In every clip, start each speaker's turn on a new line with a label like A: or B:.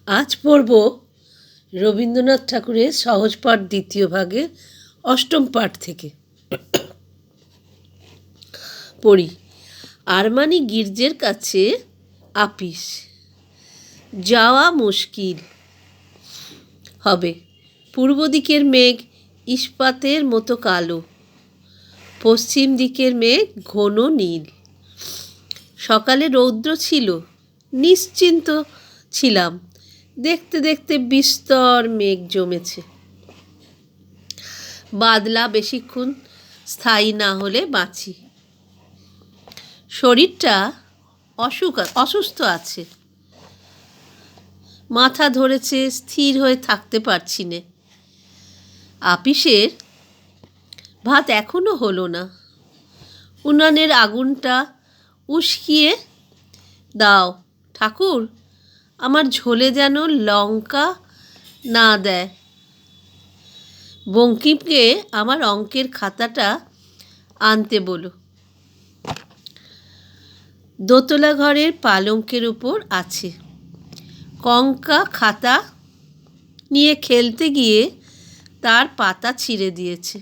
A: আজ পড়ব রবীন্দ্রনাথ ঠাকুরের সহজ পাঠ দ্বিতীয় ভাগের অষ্টম পাঠ থেকে। পড়ি। আরমানি গির্জের কাছে আপিস, যাওয়া মুশকিল হবে। পূর্ব দিকের মেঘ ইস্পাতের মতো কালো, পশ্চিম দিকের মেঘ ঘন নীল। সকালে রৌদ্র ছিল, নিশ্চিন্ত ছিলাম। দেখতে দেখতে বিস্তর মেঘ জমেছে। বাদলা বেশিক্ষণ স্থায়ী না হলে বাঁচি। শরীরটা অসুস্থ আছে, মাথা ধরেছে, স্থির হয়ে থাকতে পারছি নে। আপিসের ভাত এখনো হলো না। উনানের আগুনটা উস্কিয়ে দাও ঠাকুর, আমার ঝোলে যেন লঙ্কা না দেয়। বঙ্কিমকে আমার অঙ্কের খাতাটা আনতে বলো। দোতলা ঘরের পালঙ্কের উপর আছে। কঙ্কা খাতা নিয়ে খেলতে গিয়ে তার পাতা ছিঁড়ে দিয়েছে।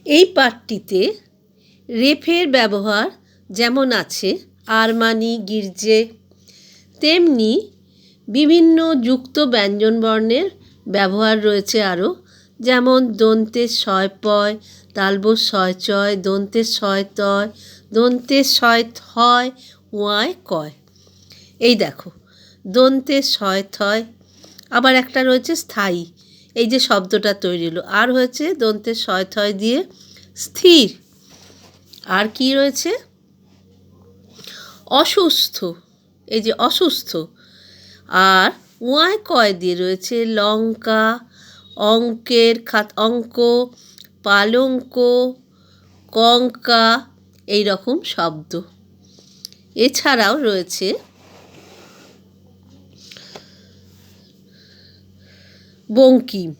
A: এই পাঠটিতে রেফের ব্যবহার যেমন আছে আরমানি গির্জে, তেমনি বিভিন্ন যুক্ত ব্যঞ্জনবর্ণের ব্যবহার রয়েছে আরও, যেমন দন্তের শয় পয়, তালবস শয় চয়, দন্তের শয় তয়, দন্তের শয় থয়, ওয়ায় কয়। এই দেখো, দন্তের শয় থয়। আবার একটা রয়েছে স্থায়ী, এই যে শব্দটা তৈরি হলো। আর হয়েছে দন্তের শয় থয় দিয়ে স্থির। আর কি রয়েছে? অসুস্থ, এই যে অসুস্থ। আর ওয়ায় কয় দিয়ে রয়েছে লঙ্কা, অঙ্ক, পালঙ্ক, কঙ্কা, এই রকম শব্দ। এছাড়াও রয়েছে বঙ্কিম,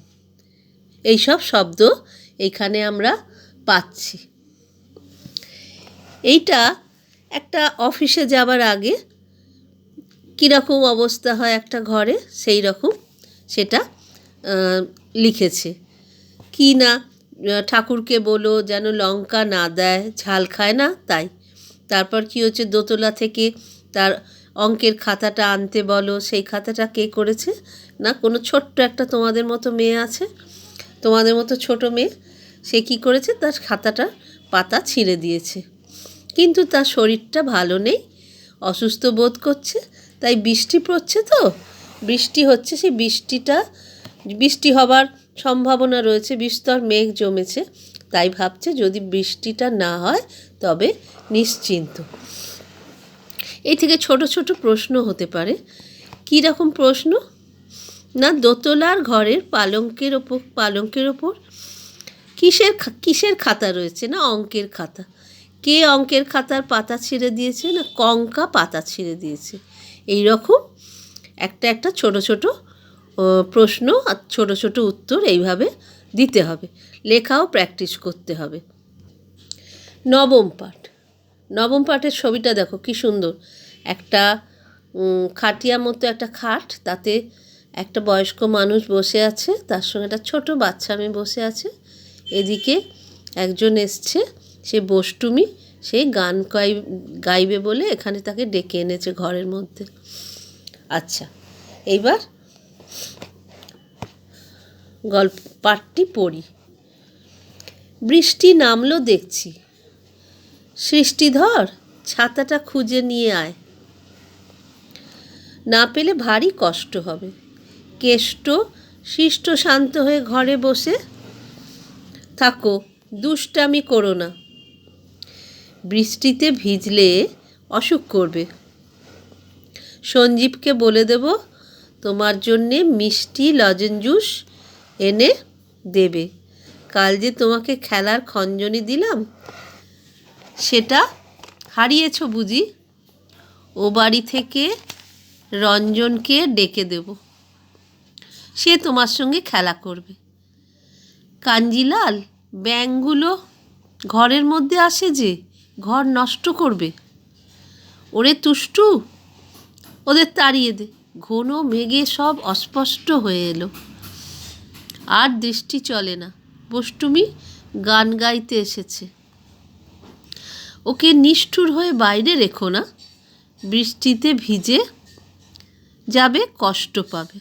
A: এইসব শব্দ এখানে আমরা পাচ্ছি। এইটা একটা অফিসে যাবার আগে কীরকম অবস্থা হয় একটা ঘরে, সেই রকম সেটা লিখেছে। কি না, ঠাকুরকে বলো যেন লঙ্কা না দেয়, ঝাল খায় না তাই। তারপর কি হচ্ছে, দোতলা থেকে তার অঙ্কের খাতাটা আনতে বলো। সেই খাতাটা কে করেছে না, কোনো ছোট্ট একটা তোমাদের মতো মেয়ে আছে, তোমাদের মতো ছোট মেয়ে, সে কি করেছে, তার খাতাটার পাতা ছিঁড়ে দিয়েছে। কিন্তু তার শরীরটা ভালো নেই, অসুস্থ বোধ করছে। তাই বৃষ্টি পড়ছে, তো বৃষ্টি হচ্ছে, সেই বৃষ্টি হবার সম্ভাবনা রয়েছে, বিস্তর মেঘ জমেছে। তাই ভাবছে যদি বৃষ্টিটা না হয় তবে নিশ্চিন্ত। এই থেকে ছোট ছোট প্রশ্ন হতে পারে। কী রকম প্রশ্ন না, দোতলার ঘরের পালঙ্কের ওপর কিসের খাতা রয়েছে না, অঙ্কের খাতা। কে অঙ্কের খাতার পাতা ছিঁড়ে দিয়েছে না, কঙ্কা পাতা ছিঁড়ে দিয়েছে। এই রকম একটা ছোট ছোট প্রশ্ন আর ছোট ছোট উত্তর এইভাবে দিতে হবে। লেখাও প্র্যাকটিস করতে হবে। নবম পাঠের ছবিটা দেখো কি সুন্দর। একটা খাটিয়া মতো একটা খাট, তাতে একটা বয়স্ক মানুষ বসে আছে, তার সঙ্গে একটা ছোট বাচ্চা মেয়ে বসে আছে। এদিকে একজন এসছে, সে বষ্টুমি, সে গান গাইবে বলে এখানে তাকে ডেকে এনেছে ঘরের মধ্যে। আচ্ছা, এইবার পাঠটি পড়ি। বৃষ্টি নামলো দেখছি, সৃষ্টিধর ছাতাটা খুঁজে নিয়ে আয়, না পেলে ভারী কষ্ট হবে। কেষ্ট শিষ্ট শান্ত হয়ে ঘরে বসে থাকো, দুষ্টামি করো না, বৃষ্টিতে ভিজলে অসুখ করবে। সঞ্জীবকে বলে দেব তোমার জন্যে মিষ্টি লজেঞ্জুস এনে দেবে। কাল যে তোমাকে খেলার খঞ্জনি দিলাম, সেটা হারিয়েছ বুঝি। ও বাড়ি থেকে রঞ্জনকে ডেকে দেব, সে তোমার সঙ্গে খেলা করবে। কাঞ্জিলাল, ব্যাঙগুলো ঘরের মধ্যে আসে যে, ঘর নষ্ট করবে। ওরে তুষ্টু, ওদের তাড়িয়ে দে। ঘন মেঘে সব অস্পষ্ট হয়ে এলো, আর দৃষ্টি চলে না। বষ্টুমি গান গাইতে এসেছে। ওকে নিষ্ঠুর হয়ে বাইরে রেখো না, বৃষ্টিতে ভিজে যাবে, কষ্ট পাবে।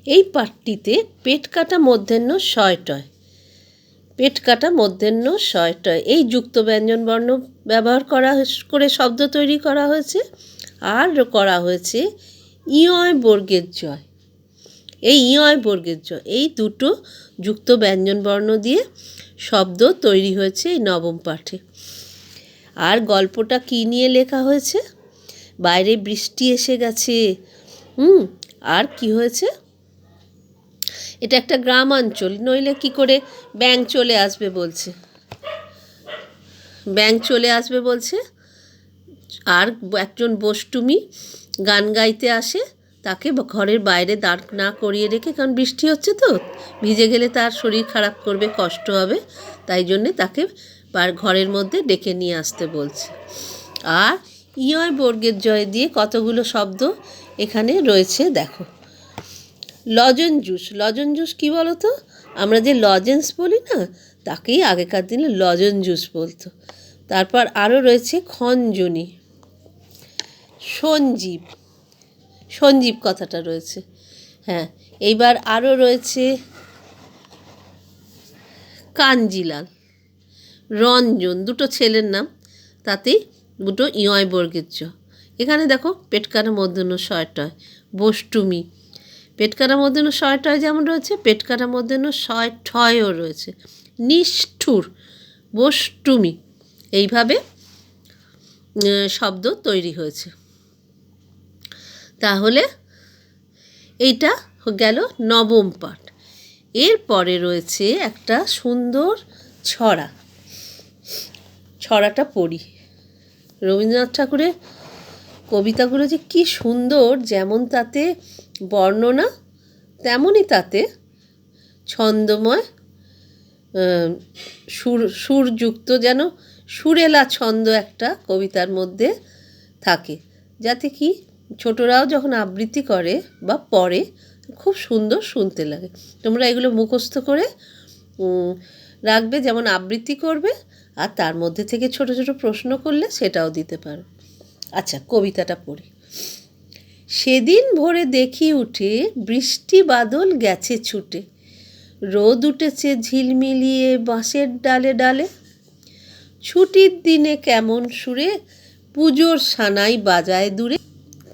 A: এই পাঠটিতে পেট কাটা মধ্যাহ্ন শয়টয়, পেট কাটা মধ্যাহ্ন শয়টয় এই যুক্ত ব্যঞ্জন বর্ণ ব্যবহার করে শব্দ তৈরি করা হয়েছে, আর করা হয়েছে ইয় বর্গের জয়। এই ইয় বর্গের জয়, এই দুটো যুক্ত ব্যঞ্জন বর্ণ দিয়ে শব্দ তৈরি হয়েছে এই নবম পাঠে। আর গল্পটা কী নিয়ে লেখা হয়েছে? বাইরে বৃষ্টি এসে গেছে। আর কি হয়েছে? এটা একটা গ্রামাঞ্চল, নইলে কি করে ব্যাঙ চলে আসবে বলছে, ব্যাঙ চলে আসবে বলছে। আর একজন বষ্টুমি গান গাইতে আসে, তাকে ঘরের বাইরে দাঁড় না করিয়ে রেখে, কারণ বৃষ্টি হচ্ছে তো, ভিজে গেলে তার শরীর খারাপ করবে, কষ্ট হবে, তাই জন্যে তাকে ঘরের মধ্যে ডেকে নিয়ে আসতে বলছে। আর ইয় বর্গের জয় দিয়ে কতগুলো শব্দ এখানে রয়েছে দেখো। লজেন্স জুস, লজেন্স জুস কী বলো তো? আমরা যে লজেন্স বলি না, তাকেই আগেকার দিনে লজেন্স জুস বলতো। তারপর আরও রয়েছে খঞ্জনি, সঞ্জীব, সঞ্জীব কথাটা রয়েছে। হ্যাঁ, এইবার আরও রয়েছে কাঞ্জিলাল, রঞ্জন, দুটো ছেলের নাম, তাতেই দুটো ইয় বর্গের জ। এখানে দেখো পেটকাটা মধ্যাহ্ন শয়টয়, বষ্টুমি, পেটকাটা মধ্যাহ্ন শয়টয় যেমন রয়েছে, পেটকাটা মধ্যাহ্ন শয়ঠয়ও রয়েছে। নিষ্ঠুর, বষ্টুমি, এইভাবে শব্দ তৈরি হয়েছে। তাহলে এইটা গেল নবম পাঠ। এরপরে রয়েছে একটা সুন্দর ছড়া, ছড়াটা পড়ি। রবীন্দ্রনাথ ঠাকুরের কবিতাগুলো যে কী সুন্দর, যেমন তাতে বর্ণনা, তেমনই তাতে ছন্দময়, সুরযুক্ত, যেন সুরেলা ছন্দ একটা কবিতার মধ্যে থাকে, যাতে কি ছোটরাও যখন আবৃত্তি করে বা পড়ে খুব সুন্দর শুনতে লাগে। তোমরা এগুলো মুখস্থ করে রাখবে, যেমন আবৃত্তি করবে, আর তার মধ্যে থেকে ছোট ছোট প্রশ্ন করলে সেটাও দিতে পারো। আচ্ছা, কবিতাটা পড়ি। সেদিন ভোরে দেখি উঠে, বৃষ্টি বাদল গেছে ছুটে, রোদ উঠেছে ঝিলমিলিয়ে বাঁশের ডালে ডালে, ছুটির দিনে কেমন সুরে পুজোর সানাই বাজায় দূরে,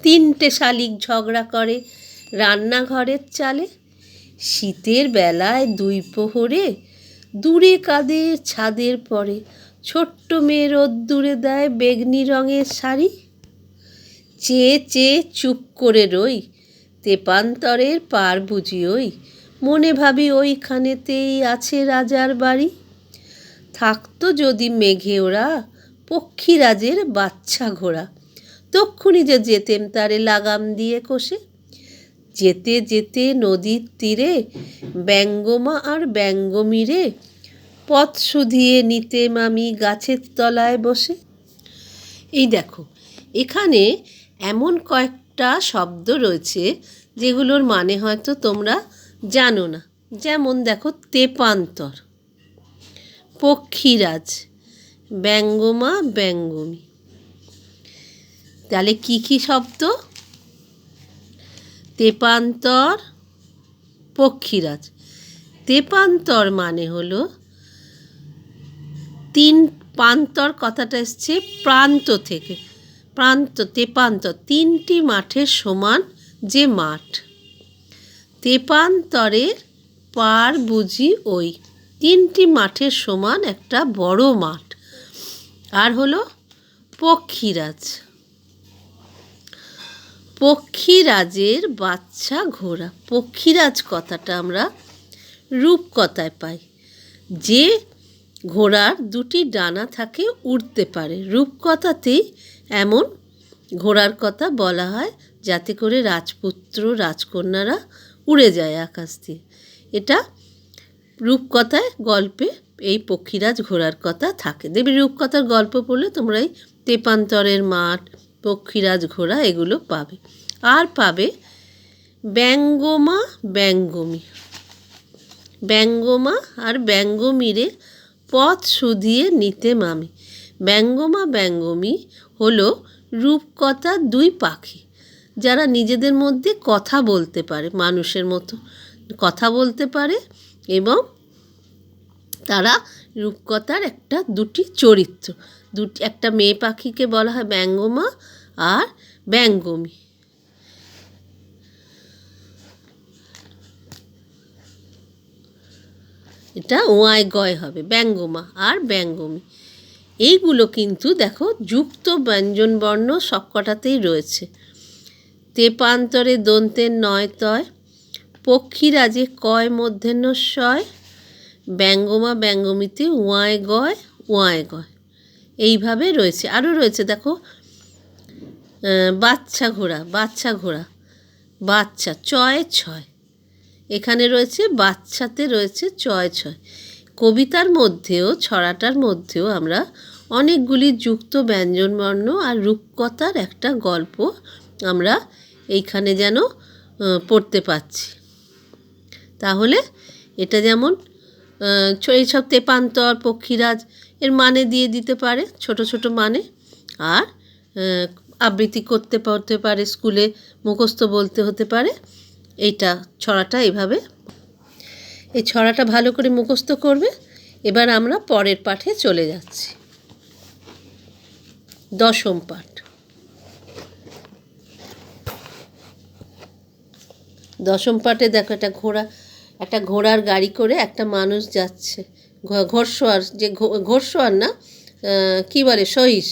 A: তিনটে শালিক ঝগড়া করে রান্নাঘরের চালে, শীতের বেলায় দুই প্রহরে দূরে কাঁদে ছাদের পরে, ছোট্ট মেয়ে রোদ্দুরে দেয় বেগনি রঙের শাড়ি, চেয়ে চেয়ে চুপ করে রই, তেপান্তরের পার বুঝি ওই, মনে ভাবি ওইখানেতেই আছে রাজার বাড়ি, থাকতো যদি মেঘে ওরা পক্ষীরাজের বাচ্চা ঘোড়া, তক্ষুনি যে যেতেম তারে লাগাম দিয়ে কষে, যেতে যেতে নদীর তীরে ব্যঙ্গমা আর ব্যঙ্গমীরে, পথ শুধিয়ে নিতেম আমি গাছের তলায় বসে। এই দেখো, এখানে এমন কয়েকটা শব্দ রয়েছে যেগুলোর মানে হয়তো তোমরা জানো না। যেমন দেখো, তেপান্তর, পক্ষীরাজ, ব্যঙ্গমা, ব্যঙ্গমী। তাহলে কি কি শব্দ? তেপান্তর, পক্ষীরাজ। তেপান্তর মানে হলো তিন, পান্তর কথাটা এসছে প্রান্ত থেকে, প্রান্ত, তেপান্তর তিনটি মাঠের সমান যে মাঠ, তেপান্তরের পার বুঝি ওই, তিনটি মাঠের সমান একটা বড় মাঠ। আর হলো পক্ষীরাজ, পক্ষীরাজের বাচ্চা ঘোড়া। পক্ষীরাজ কথাটা আমরা রূপকথায় পাই, যে ঘোড়ার দুটি ডানা থাকে, উড়তে পারে। রূপকথাতেই এমন ঘোড়ার কথা বলা হয়, যাতে করে রাজপুত্র রাজকন্যারা উড়ে যায় আকাশ দিয়ে। এটা রূপকথায়, গল্পে এই পক্ষীরাজ ঘোড়ার কথা থাকে। দেবী রূপকথার গল্প পড়লে তোমরা এই তেপান্তরের মাঠ, পক্ষীরাজ ঘোড়া এগুলো পাবে। আর পাবে ব্যঙ্গমা ব্যঙ্গমী। ব্যঙ্গমা আর ব্যঙ্গমীরে পথ শুধিয়ে নিতে মামি। ব্যঙ্গমা ব্যঙ্গমী হলো রূপকথা দুই পাখি, যারা নিজেদের মধ্যে কথা বলতে পারে, মানুষের মতো কথা বলতে পারে, এবং তারা রূপকথার দুটি চরিত্র। একটা মেয়ে পাখিকে বলা হয় ব্যঙ্গমা আর ব্যঙ্গমী। এটা ওয়াই গয় হবে, ব্যঙ্গমা আর ব্যঙ্গমী। এইগুলো কিন্তু দেখো যুক্ত ব্যঞ্জনবর্ণ সবকটাতেই রয়েছে। তেপান্তরে দন্তের নয় তয়, পক্ষীরাজে কয় মূর্ধন্য শয়, ব্যঙ্গমা ব্যঙ্গমীতে ওয়াই গয় ওয়াই গয়। এইভাবে রয়েছে। আরও রয়েছে দেখো বাচ্চা ঘোড়া, বাচ্চা ঘোড়া, বাচ্চা চয় ছয়। এখানে রয়েছে বাচ্চাতে রয়েছে চয় ছয়। কবিতার মধ্যেও ছড়াটার মধ্যেও আমরা অনেকগুলি যুক্ত ব্যঞ্জনবর্ণ আর রূপকথার একটা গল্প আমরা এইখানে যেন পড়তে পাচ্ছি। তাহলে এটা যেমন এইসব তেপান্তর, পক্ষীরাজ এর মানে দিয়ে দিতে পারে, ছোট ছোট মানে, আর আবৃত্তি করতে পড়তে পারে, স্কুলে মুখস্থ বলতে হতে পারে। এইটা ছড়াটা এভাবে, এই ছড়াটা ভালো করে মুখস্থ করবে। এবার আমরা পরের পাঠে চলে যাচ্ছি। দশম পাঠ। দশম পাঠে দেখো একটা ঘোড়ার গাড়ি করে একটা মানুষ যাচ্ছে। ঘোড়সওয়ার, যে ঘোড়সওয়ার না, কি বলে, সহিস,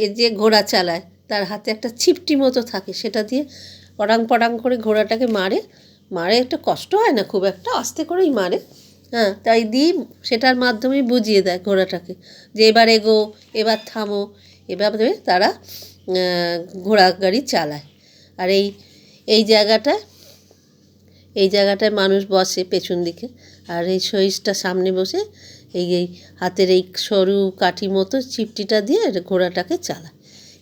A: এ যে ঘোড়া চালায় তার হাতে একটা ছিপটি মতো থাকে, সেটা দিয়ে পড়াং পড়াং করে ঘোড়াটাকে মারে। একটু কষ্ট হয় না খুব একটা, আস্তে করেই মারে। হ্যাঁ, তাই দিয়ে সেটার মাধ্যমে বুঝিয়ে দেয় ঘোড়াটাকে যে এবার এগো, এবার থামো। এভাবে তারা ঘোড়া গাড়ি চালায়। আর এই জায়গাটায় মানুষ বসে পেছন দিকে, আর এই সহিসটা সামনে বসে এই হাতের এই সরু কাঠি মতো চিপটিটা দিয়ে ঘোড়াটাকে চালায়।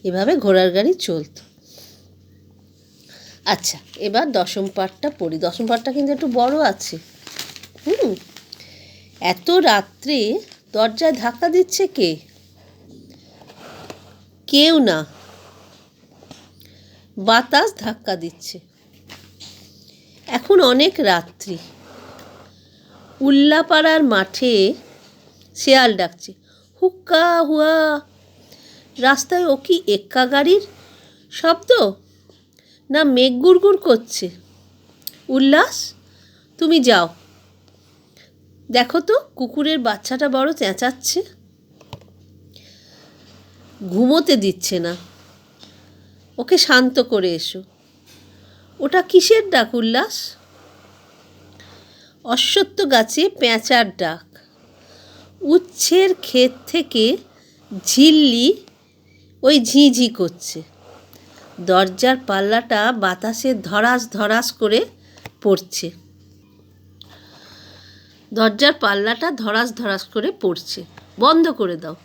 A: এভাবে ঘোড়ার গাড়ি চলত। আচ্ছা, এবার দশম পাঠটা পড়ি। দশম পাঠটা কিন্তু একটু বড় আছে। এত রাত্রে দরজায় ধাক্কা দিচ্ছে কে? কেউ না, বাতাস ধাক্কা দিচ্ছে। এখন অনেক রাত্রি। উল্লাপাড়ার মাঠে শেয়াল ডাকছে, হুক্কা হুয়া। রাস্তায় ও কি এক্কা গাড়ির শব্দ, না মেঘ গুড়গুড় করছে? উল্লাস, তুমি যাও, দেখো তো কুকুরের বাচ্চাটা বড় চেঁচাচ্ছে, ঘুমোতে দিচ্ছে না, ওকে শান্ত করে এসো। ওটা কিসের ডাক উল্লাস? অশ্বত্থ গাছে পেঁচার ডাক। উচ্ছের ক্ষেত থেকে ঝিল্লি ওই ঝিঝি করছে। দরজার পাল্লাটা বাতাসে ধরাস ধরাস করে পড়ছে। দরজার পাল্লাটা ধরাস ধরাস করে পড়ছে, বন্ধ করে দাও।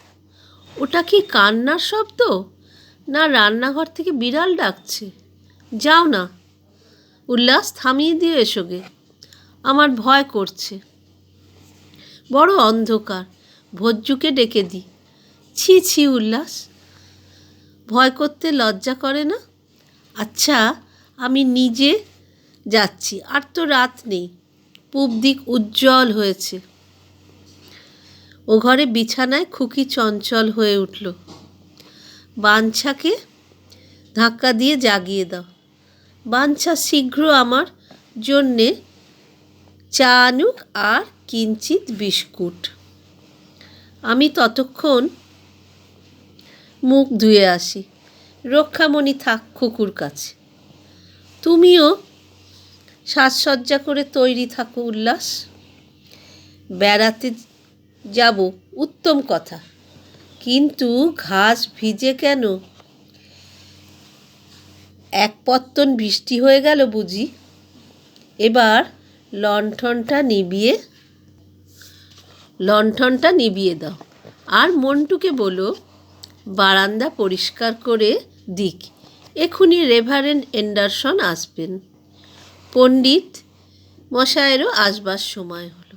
A: ওটা কি কান্নার শব্দ, না রান্নাঘর থেকে বিড়াল ডাকছে? যাও না উল্লাস, থামিয়ে দিয়ে এসো গে, আমার ভয় করছে। বড় অন্ধকার, ভজ্জুকে ডেকে দিই। ছি ছি উল্লাস, ভয় করতে লজ্জা করে না? আচ্ছা, আমি নিজে যাচ্ছি, আর তো রাত নেই, পূব দিক উজ্জ্বল হয়েছে। ও ঘরে বিছানায় খুকি চঞ্চল হয়ে উঠল। বাঞ্ছাকে ধাক্কা দিয়ে জাগিয়ে দাও। বাঞ্ছা শীঘ্র আমার জন্যে চা আনুক আর কিঞ্চিত বিস্কুট। আমি ততক্ষণ মুখ ধুয়ে আসি। রক্ষামণি থাক খুকুর কাছে। তুমিও সাজসজ্জা করে তৈরি থাকো উল্লাস। বেড়াতে যাব, উত্তম কথা, কিন্তু ঘাস ভিজে কেন? এক পত্তন বৃষ্টি হয়ে গেল বুঝি। এবার লণ্ঠনটা নিভিয়ে দাও, আর মন্টুকে বলো বারান্দা পরিষ্কার করে দিক। এক্ষুনি রেভারেন্ড এন্ডারসন আসবেন। পণ্ডিত মশায়েরও আসবার সময় হলো।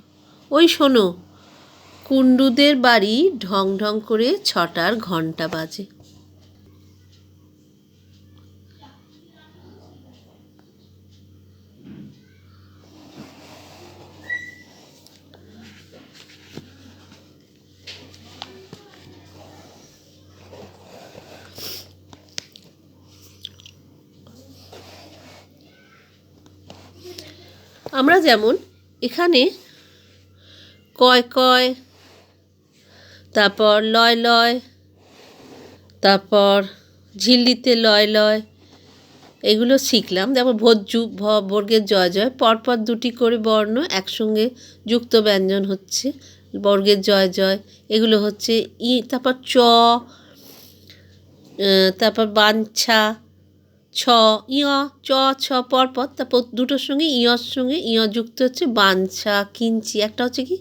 A: ওই শোনো, কুণ্ডুদের বাড়ি ঢং ঢং করে 6টার ঘণ্টা বাজে। আমরা যেমন এখানে কয় কয়, তারপর লয় লয়, তারপর ঝিল্লিতে লয় লয়, এগুলো শিখলাম। তারপর ভোজ্যু বর্গের জয় জয়, পরপর 2টি করে বর্ণ একসঙ্গে যুক্ত ব্যঞ্জন হচ্ছে, বর্গের জয় জয়, এগুলো হচ্ছে ই। তারপর চ, তারপর বাঞ্ছা, ছ, ইয়, চ ছ পরপর, তারপর দুটোর সঙ্গে ইয়র সঙ্গে ইয় যুক্ত হচ্ছে বাঞ্ছা, কিঞ্চি। একটা হচ্ছে কি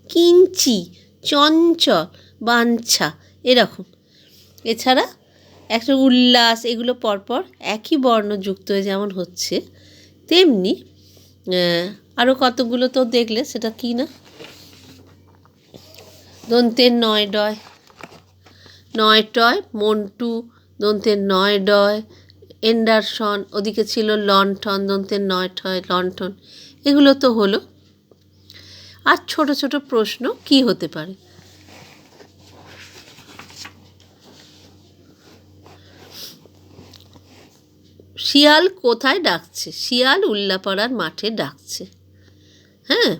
A: কিঞ্চি, চঞ্চল, বাঞ্ছা, এরকম। এছাড়া একটা উল্লাস, এগুলো পরপর একই বর্ণ যুক্ত হয়ে যেমন হচ্ছে, তেমনি আরও কতগুলো তো দেখলে, সেটা কি না, দন্তের নয় ডয়, নয় টয়, মন্টু, দন্তের নয় ডয়, এন্ডারসন, ওদিকে ছিল লণ্ঠন, দন্তের নয় ঠয়, লণ্ঠন। এগুলো তো হলো। আর ছোট ছোট প্রশ্ন কি হতে পারে? শিয়াল কোথায় ডাকছে? শিয়াল উল্লাপাড়ার মাঠে ডাকছে। হ্যাঁ।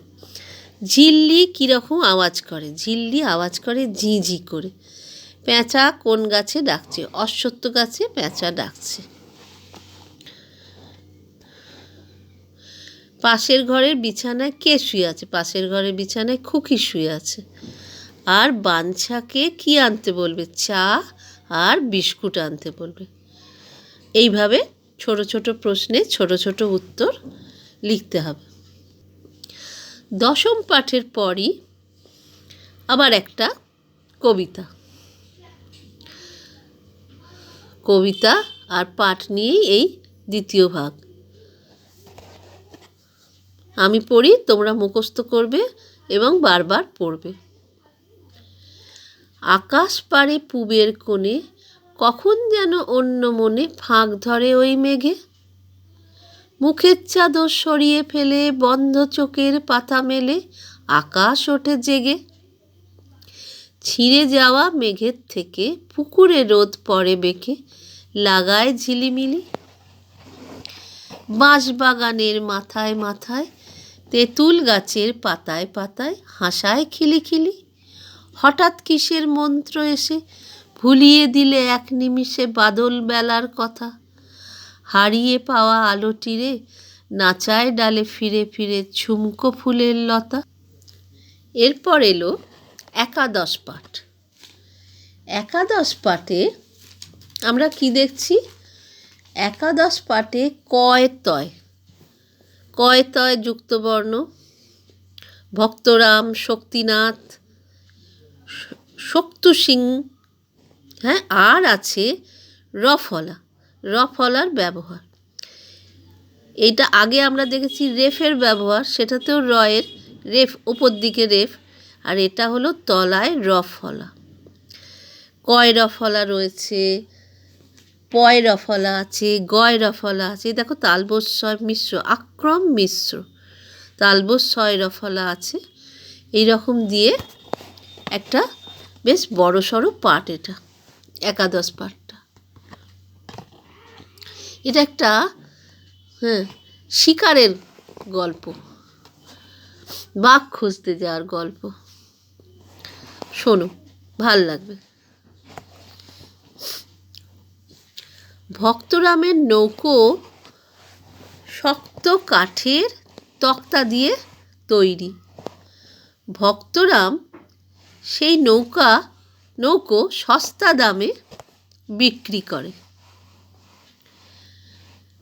A: ঝিল্লি কীরকম আওয়াজ করে? ঝিল্লি আওয়াজ করে ঝি ঝি করে। পেঁচা কোন গাছে ডাকছে? অশ্বত্থ গাছে পেঁচা ডাকছে। পাশের ঘরের বিছানায় কে শুয়ে আছে? পাশের ঘরের বিছানায় খুকি শুয়ে আছে। আর বাঞ্ছাকে কি আনতে বলবে? চা আর বিস্কুট আনতে বলবে। এইভাবে ছোট ছোট প্রশ্নে ছোট ছোট উত্তর লিখতে হবে। 10ম পাঠের পরই আবার একটা কবিতা। কবিতা আর পাঠ নিয়েই এই দ্বিতীয় ভাগ। আমি পড়ি, তোমরা মুখস্থ করবে এবং বারবার পড়বে। আকাশ পারে পূবের কোণে, কখন যেন অন্য মনে ফাঁক ধরে ওই মেঘে। মুখের চাদর সরিয়ে ফেলে বন্ধ চোখের পাতা মেলে আকাশ ওঠে জেগে। ছিঁড়ে যাওয়া মেঘের থেকে পুকুরে রোদ পড়ে বেঁকে, লাগায় ঝিলিমিলি। বাঁশবাগানের মাথায় মাথায়, তেঁতুল গাছের পাতায় পাতায় হাসায় খিলিখিলি। হঠাৎ কিসের মন্ত্র এসে ভুলিয়ে দিলে এক নিমিষে বাদল বেলার কথা। হারিয়ে পাওয়া আলোটিরে নাচায় ডালে ফিরে ফিরে ঝুমকো ফুলের লতা। এরপর এলো একাদশ পাঠ। একাদশ পাঠে আমরা কি দেখছি? একাদশ পাঠে কয় তয়, কয় তয় যুক্তবর্ণ। ভক্তরাম, শক্তিনাথ, শক্তু সিং, হ্যাঁ, আর আছে রফলা। রফলার ব্যবহার, এইটা আগে আমরা দেখেছি রেফের ব্যবহার, সেটাতেও রয়ের রেফ, উপর দিকে রেফ, আর এটা হলো তলায় রফলা। কয় রফলা রয়েছে, পয় রফলা আছে, গয় রফলা আছে। দেখো তালবস্বর মিশ্র, আক্রম মিশ্র, তালবস্বয় রফলা আছে। এইরকম দিয়ে একটা বেশ বড় সড়ো পাঠ এটা, একাদশ পাঠটা। এটা একটা শিকারের গল্প, বাঘ খুঁজতে যাওয়ার গল্প। শোনো, ভাল লাগবে। ভক্তরামের নৌকো শক্ত কাঠের তক্তা দিয়ে তৈরি। ভক্তরাম সেই নৌকো সস্তা দামে বিক্রি করে।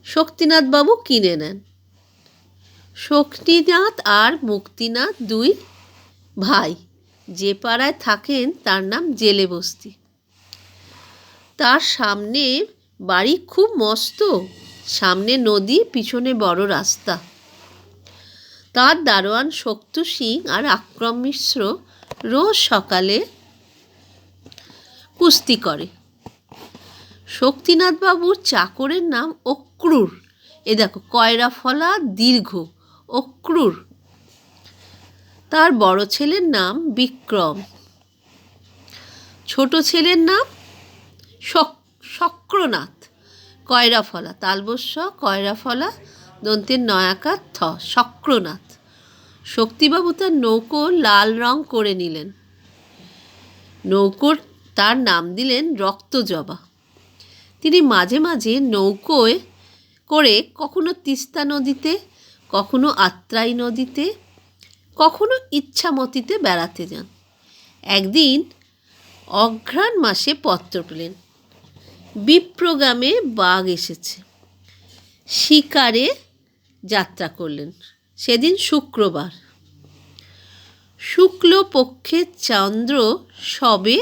A: শক্তিনাথ বাবু কিনে নেন। শক্তিনাথ আর মুক্তিনাথ 2 ভাই, যে পাড়ায় থাকেন তার নাম জেলে বস্তি। তার সামনে বাড়ি খুব মস্ত, সামনে নদী, পিছনে বড় রাস্তা। তার দারোয়ান শক্তু সিং আর আক্রম মিশ্র রোজ সকালে কুস্তি করে। শক্তিনাথবাবুর চাকরের নাম অক্রুর। এ দেখো, কয়রা ফলা দীর্ঘ, অক্রুর। তার বড় ছেলের নাম বিক্রম, ছোট ছেলের নাম শক্রনাথ। কয়রা ফলা, তালবস্য, কয়রা ফলা, দন্তের নয়াকার থ, শক্রনাথ। শক্তিবাবু তার নৌকো লাল রং করে নিলেন। নৌকোর তার নাম দিলেন রক্তজবা। তিনি মাঝে মাঝে নৌকোয় করে কখনো তিস্তা নদীতে, কখনো আত্রাই নদীতে, কখনো ইচ্ছামতিতে বেড়াতে যান। একদিন অঘ্রাণ মাসে পত্র পেলেন, বিপ্রগ্রামে বাঘ এসেছে। শিকারে যাত্রা করলেন। সেদিন শুক্রবার, শুক্লপক্ষের চন্দ্র সবে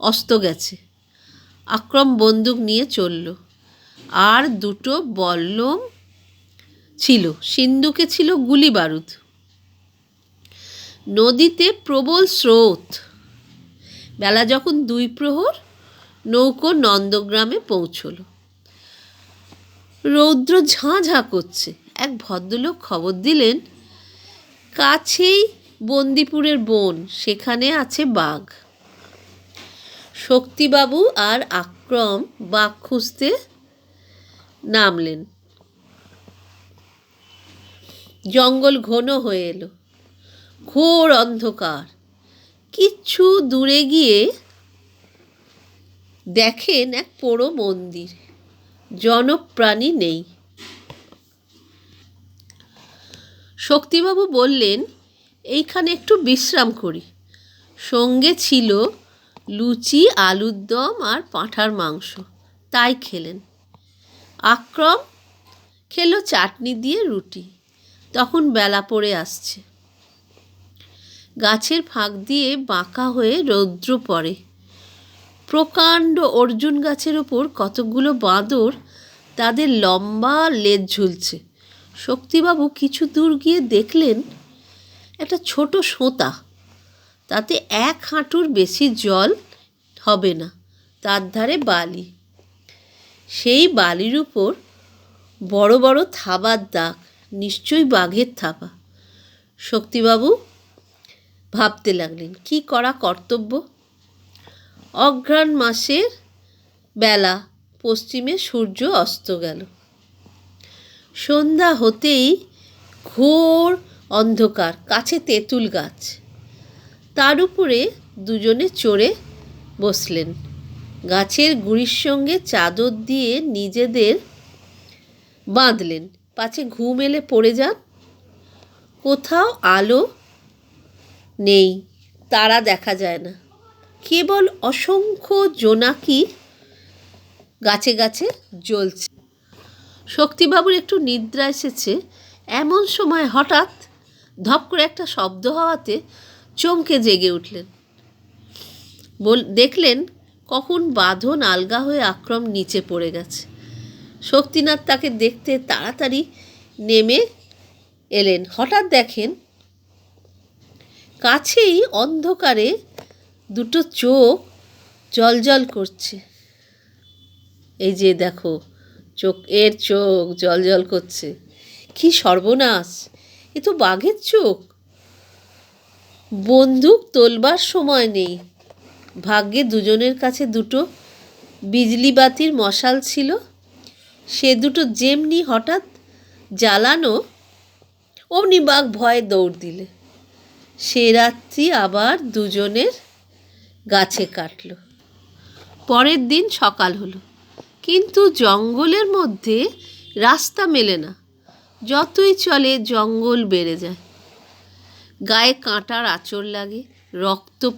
A: অস্ত গেছে। আক্রম বন্দুক নিয়ে চলল, আর দুটো বল্লম ছিল, সিন্ধুকে ছিল গুলি বারুদ। নদীতে প্রবল স্রোত। বেলা যখন 2 প্রহর, নৌকো নন্দগ্রামে পৌঁছল। রৌদ্র ঝাঁ ঝাঁ করছে। এক ভদ্রলোক খবর দিলেন, কাছেই বন্দিপুরের বন, সেখানে আছে বাঘ। শক্তিবাবু আর আক্রম বাঘ খুঁজতে নামলেন। জঙ্গল ঘন হয়ে এলো, ঘোর অন্ধকার। কিছু দূরে গিয়ে দেখেন এক পোড়ো মন্দির, জনপ্রাণী নেই। শক্তিবাবু বললেন, এইখানে একটু বিশ্রাম করি। সঙ্গে ছিল লুচি, আলুর দম আর পাঁঠার মাংস, তাই খেলেন। আক্রম খেলো চাটনি দিয়ে রুটি। তখন বেলা পড়ে আসছে। গাছের ফাঁক দিয়ে বাঁকা হয়ে রৌদ্র পড়ে। প্রকাণ্ড অর্জুন গাছের ওপর কতকগুলো বাঁদর, তাদের লম্বা লেজ ঝুলছে। শক্তিবাবু কিছু দূর গিয়ে দেখলেন একটা ছোট সোঁতা, তাতে 1 হাঁটুর বেশি জল হবে না, তার ধারে বালি। সেই বালির উপর বড় বড় থাবার দাগ, নিশ্চয়ই বাঘের থাবা। শক্তিবাবু ভাবতে লাগলেন, কি করা কর্তব্য। অঘ্রাণ মাসের বেলা, পশ্চিমে সূর্য অস্ত গেল। সন্ধ্যা হতেই ঘোর অন্ধকার। কাছে তেঁতুল গাছ, তার উপরে দুজনে চড়ে বসলেন। গাছের গুঁড়ির সঙ্গে চাদর দিয়ে নিজেদের বাঁধলেন, পাছে ঘুম এলে পড়ে যান। কোথাও আলো নেই, তারা দেখা যায় না, কেবল অসংখ্য জোনাকি গাছে গাছে জ্বলছে। শক্তিবাবুর একটু নিদ্রা এসেছে। এমন সময় হঠাৎ ধপ করে একটা শব্দ হওয়াতে চমকে জেগে উঠলেন। দেখলেন কখন বাঁধন আলগা হয়ে আক্রম নিচে পড়ে গেছে। শক্তিনাথ তাকে দেখতে তাড়াতাড়ি নেমে এলেন। হঠাৎ দেখেন কাছেই অন্ধকারে দুটো চোখ জলজল করছে। এই যে দেখো, চোখ জলজল করছে। কি সর্বনাশ, এ তো বাঘের চোখ। বন্দুক তোলবার সময় নেই। ভাগ্যে দুজনের কাছে দুটো বিজলি বাতির মশাল ছিল। সে দুটো যেমনি হঠাৎ জ্বালানো, অমনি বাঘ ভয়ে দৌড় দিলে। সে রাত্রি আবার দুজনের গাছে কাটল। পরের দিন সকাল হলো, কিন্তু জঙ্গলের মধ্যে রাস্তা মেলে না। যতই চলে জঙ্গল বেড়ে যায়। গায়ে কাঁটার আঁচড় লাগে, রক্ত